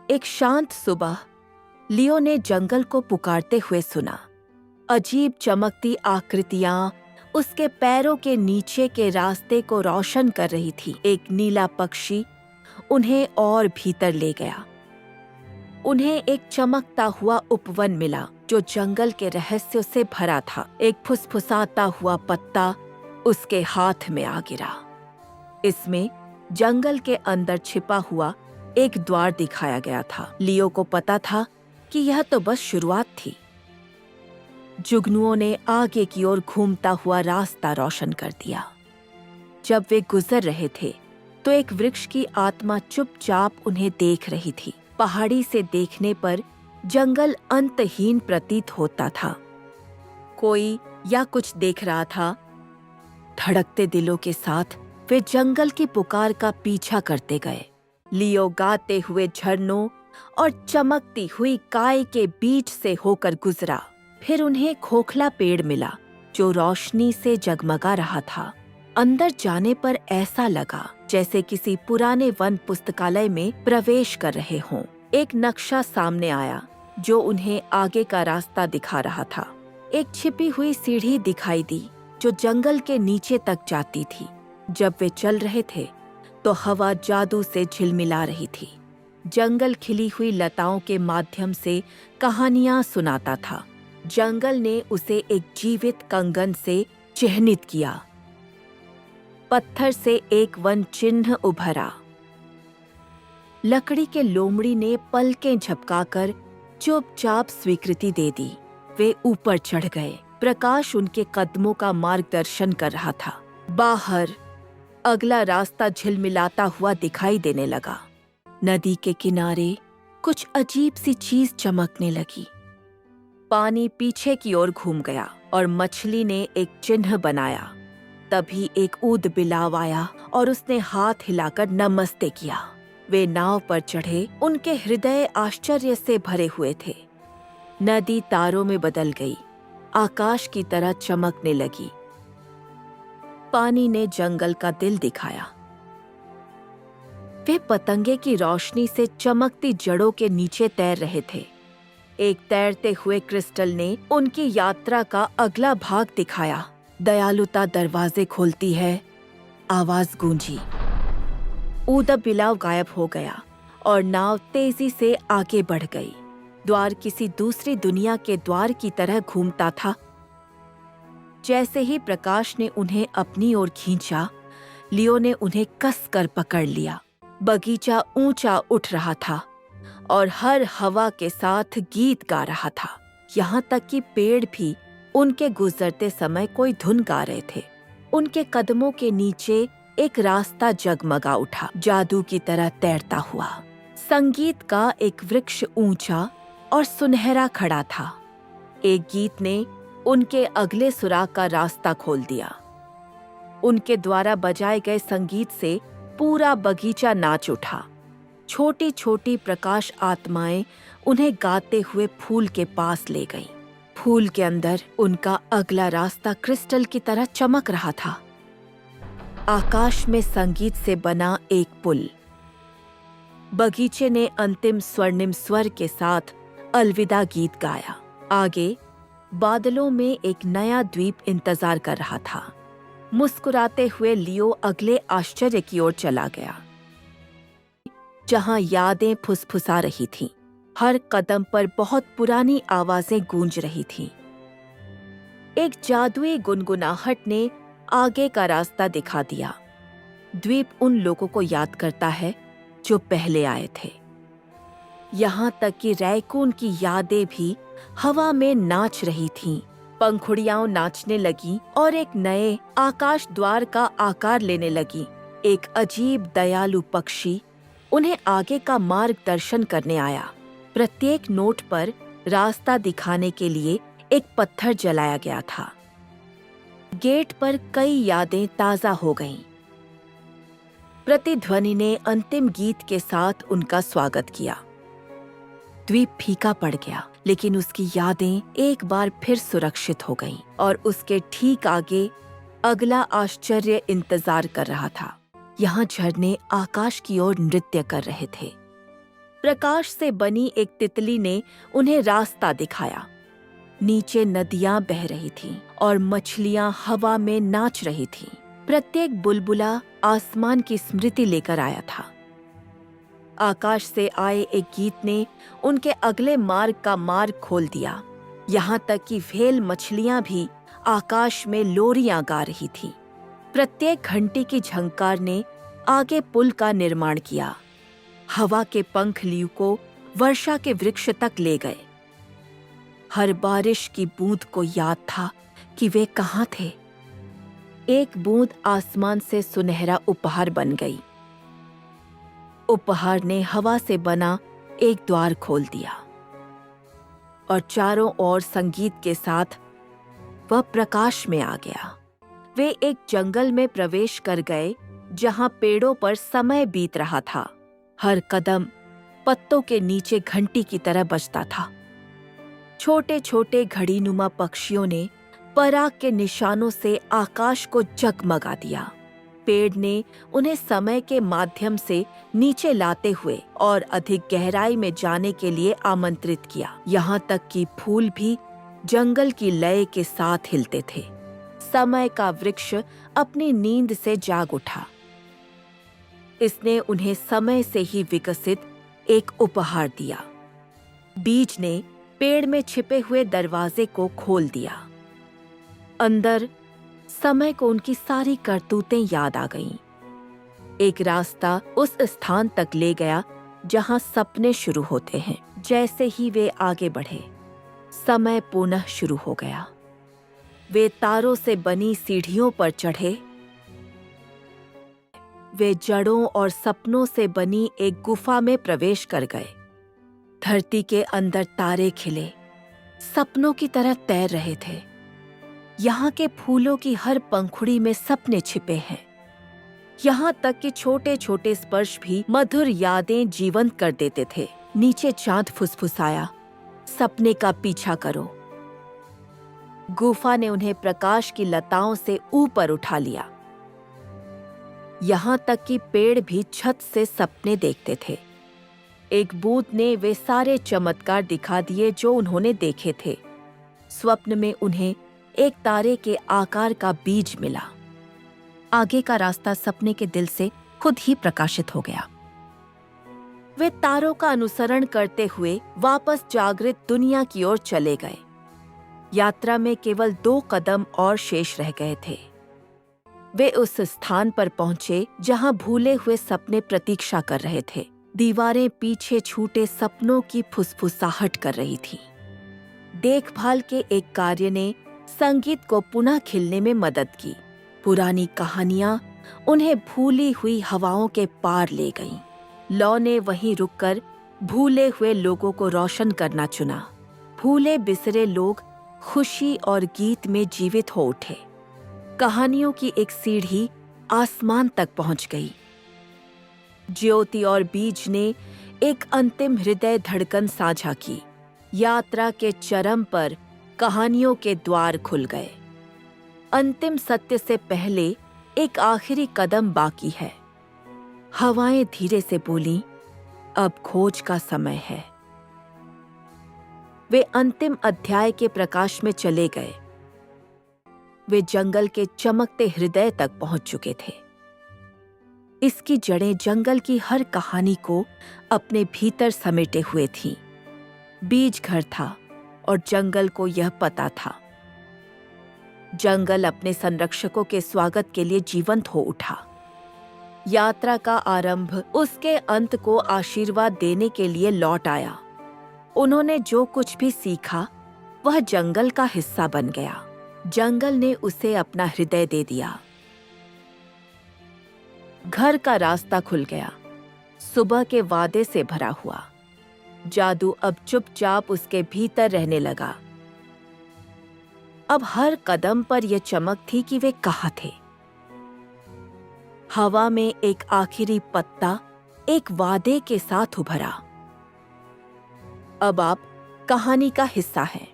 एक शांत सुबह लियो ने जंगल को पुकारते हुए सुना। अजीब चमकती आकृतियां उसके पैरों के नीचे के रास्ते को रोशन कर रही थी। एक नीला पक्षी उन्हें और भीतर ले गया। उन्हें एक चमकता हुआ उपवन मिला जो जंगल के रहस्यों से भरा था। एक फुसफुसाता हुआ पत्ता उसके हाथ में आ गिरा। इसमें जंगल के अंदर छिपा हुआ एक द्वार दिखाया गया था। लियो को पता था कि यह तो बस शुरुआत थी। जुगनुओं ने आगे की ओर घूमता हुआ रास्ता रोशन कर दिया। जब वे गुजर रहे थे तो एक वृक्ष की आत्मा चुपचाप उन्हें देख रही थी। पहाड़ी से देखने पर जंगल अंतहीन प्रतीत होता था। कोई या कुछ देख रहा था। धड़कते दिलों के साथ वे जंगल की पुकार का पीछा करते गए। लियो गाते हुए झरनों और चमकती हुई काय के बीच से होकर गुजरा। फिर उन्हें खोखला पेड़ मिला जो रोशनी से जगमगा रहा था। अंदर जाने पर ऐसा लगा जैसे किसी पुराने वन पुस्तकालय में प्रवेश कर रहे हों। एक नक्शा सामने आया जो उन्हें आगे का रास्ता दिखा रहा था। एक छिपी हुई सीढ़ी दिखाई दी जो जंगल के नीचे तक जाती थी। जब वे चल रहे थे तो हवा जादू से झिलमिला रही थी। जंगल खिली हुई लताओं के माध्यम से कहानियां सुनाता था। जंगल ने उसे एक जीवित कंगन से चिह्नित किया। पत्थर से एक वन चिन्ह उभरा। लकड़ी के लोमड़ी ने पलकें झपकाकर चुपचाप स्वीकृति दे दी। वे ऊपर चढ़ गए। प्रकाश उनके कदमों का मार्गदर्शन कर रहा था। बाहर अगला रास्ता झिलमिलाता हुआ दिखाई देने लगा। नदी के किनारे कुछ अजीब सी चीज चमकने लगी। पानी पीछे की ओर घूम गया और मछली ने एक चिन्ह बनाया। तभी एक ऊद बिलाव आया और उसने हाथ हिलाकर नमस्ते किया। वे नाव पर चढ़े। उनके हृदय आश्चर्य से भरे हुए थे। नदी तारों में बदल गई, आकाश की तरह चमकने लगी। पानी ने जंगल का दिल दिखाया। वे पतंगे की रोशनी से चमकती जड़ों के नीचे तैर रहे थे। एक तैरते हुए क्रिस्टल ने उनकी यात्रा का अगला भाग दिखाया। दयालुता दरवाजे खोलती है, आवाज गूंजी। ऊदब बिलाव गायब हो गया और नाव तेजी से आगे बढ़ गई। द्वार किसी दूसरी दुनिया के द्वार की तरह घूमता था। जैसे ही प्रकाश ने उन्हें अपनी ओर खींचा, लियो ने उन्हें कसकर पकड़ लिया। बगीचा ऊंचा उठ रहा था और हर हवा के साथ गीत गा रहा था। यहाँ तक कि पेड़ भी उनके गुजरते समय कोई धुन गा रहे थे। उनके कदमों के नीचे एक रास्ता जगमगा उठा, जादू की तरह तैरता हुआ। संगीत का एक वृक्ष ऊंचा और सुनहरा खड़ा था। एक गीत ने उनके अगले सुराग का रास्ता खोल दिया। उनके द्वारा बजाए गए संगीत से पूरा बगीचा नाच उठा। छोटी छोटी प्रकाश आत्माएं उन्हें गाते हुए फूल के पास ले गईं। फूल के अंदर उनका अगला रास्ता क्रिस्टल की तरह चमक रहा था। आकाश में संगीत से बना एक पुल। बगीचे ने अंतिम स्वर्णिम स्वर के साथ अलविदा गीत गाया। आगे बादलों में एक नया द्वीप इंतजार कर रहा था। मुस्कुराते हुए लियो अगले आश्चर्य की ओर चला गया, जहां यादें फुसफुसा रही थीं। हर कदम पर बहुत पुरानी आवाजें गूंज रही थीं। एक जादुई गुनगुनाहट ने आगे का रास्ता दिखा दिया। द्वीप उन लोगों को याद करता है जो पहले आए थे। यहाँ तक कि रैकून की यादें भी हवा में नाच रही थीं। पंखुड़ियां नाचने लगी और एक नए आकाश द्वार का आकार लेने लगी। एक अजीब दयालु पक्षी उन्हें आगे का मार्गदर्शन करने आया। प्रत्येक नोट पर रास्ता दिखाने के लिए एक पत्थर जलाया गया था। गेट पर कई यादें ताजा हो गईं। प्रतिध्वनि ने अंतिम गीत के साथ उनका स्वागत किया। द्वीप फीका पड़ गया, लेकिन उसकी यादें एक बार फिर सुरक्षित हो गईं और उसके ठीक आगे अगला आश्चर्य इंतजार कर रहा था। यहाँ झरने आकाश की ओर नृत्य कर रहे थे। प्रकाश से बनी एक तितली ने उन्हें रास्ता दिखाया। नीचे नदियां बह रही थीं और मछलियां हवा में नाच रही थीं। प्रत्येक बुलबुला आसमान की स्मृति लेकर आया था। आकाश से आए एक गीत ने उनके अगले मार्ग का मार्ग खोल दिया। यहाँ तक कि व्हेल मछलियां भी आकाश में लोरियां गा रही थीं। प्रत्येक घंटी की झंकार ने आगे पुल का निर्माण किया। हवा के पंख लियू को वर्षा के वृक्ष तक ले गए। हर बारिश की बूंद को याद था कि वे कहाँ थे। एक बूंद आसमान से सुनहरा उपहार बन गई। उपहार ने हवा से बना एक द्वार खोल दिया और चारों ओर संगीत के साथ वह प्रकाश में आ गया। वे एक जंगल में प्रवेश कर गए जहां पेड़ों पर समय बीत रहा था। हर कदम पत्तों के नीचे घंटी की तरह बजता था। छोटे छोटे घड़ीनुमा पक्षियों ने पराग के निशानों से आकाश को जगमगा दिया। पेड़ ने उन्हें समय के माध्यम से नीचे लाते हुए और अधिक गहराई में जाने के लिए आमंत्रित किया। यहाँ तक कि फूल भी जंगल की लय के साथ हिलते थे। समय का वृक्ष अपनी नींद से जाग उठा। इसने उन्हें समय से ही विकसित एक उपहार दिया। बीज ने पेड़ में छिपे हुए दरवाजे को खोल दिया। अंदर समय को उनकी सारी करतूतें याद आ गईं। एक रास्ता उस स्थान तक ले गया जहां सपने शुरू होते हैं। जैसे ही वे आगे बढ़े, समय पुनः शुरू हो गया। वे तारों से बनी सीढ़ियों पर चढ़े। वे जड़ों और सपनों से बनी एक गुफा में प्रवेश कर गए। धरती के अंदर तारे खिले, सपनों की तरह तैर रहे थे। यहाँ के फूलों की हर पंखुड़ी में सपने छिपे हैं। यहाँ तक कि छोटे छोटे स्पर्श भी मधुर यादें जीवंत कर देते थे। नीचे चांद फुसफुसाया, सपने का पीछा करो। गुफा ने उन्हें प्रकाश की लताओं से ऊपर उठा लिया। यहाँ तक कि पेड़ भी छत से सपने देखते थे। एक बूंद ने वे सारे चमत्कार दिखा दिए जो उन्होंने देखे थे। स्वप्न में उन्हें एक तारे के आकार का बीज मिला। आगे का रास्ता सपने के दिल से खुद ही प्रकाशित हो गया। वे तारों का अनुसरण करते हुए वापस जागृत दुनिया की ओर चले गए। यात्रा में केवल 2 कदम और शेष रह गए थे। वे उस स्थान पर पहुंचे जहां भूले हुए सपने प्रतीक्षा कर रहे थे। दीवारें पीछे छूटे सपनों की फुसफुसाहट कर रही थी। देखभाल के एक कार्य ने संगीत को पुनः खिलने में मदद की। पुरानी कहानियां उन्हें भूली हुई हवाओं के पार ले गईं। लौ ने वहीं रुककर भूले हुए लोगों को रोशन करना चुना। भूले बिसरे लोग खुशी और गीत में जीवित हो उठे। कहानियों की एक सीढ़ी आसमान तक पहुंच गई। ज्योति और बीज ने एक अंतिम हृदय धड़कन साझा की। यात्रा के चरम पर कहानियों के द्वार खुल गए। अंतिम सत्य से पहले एक आखिरी कदम बाकी है। हवाएं धीरे से बोलीं, अब खोज का समय है। वे अंतिम अध्याय के प्रकाश में चले गए। वे जंगल के चमकते हृदय तक पहुंच चुके थे। इसकी जड़ें जंगल की हर कहानी को अपने भीतर समेटे हुए थीं। बीज घर था और जंगल को यह पता था। जंगल अपने संरक्षकों के स्वागत के लिए जीवंत हो उठा। यात्रा का आरंभ उसके अंत को आशीर्वाद देने के लिए लौट आया। उन्होंने जो कुछ भी सीखा वह जंगल का हिस्सा बन गया। जंगल ने उसे अपना हृदय दे दिया। घर का रास्ता खुल गया, सुबह के वादे से भरा हुआ। जादू अब चुपचाप उसके भीतर रहने लगा। अब हर कदम पर यह चमक थी कि वे कहाँ थे। हवा में एक आखिरी पत्ता एक वादे के साथ उभरा। अब आप कहानी का हिस्सा हैं।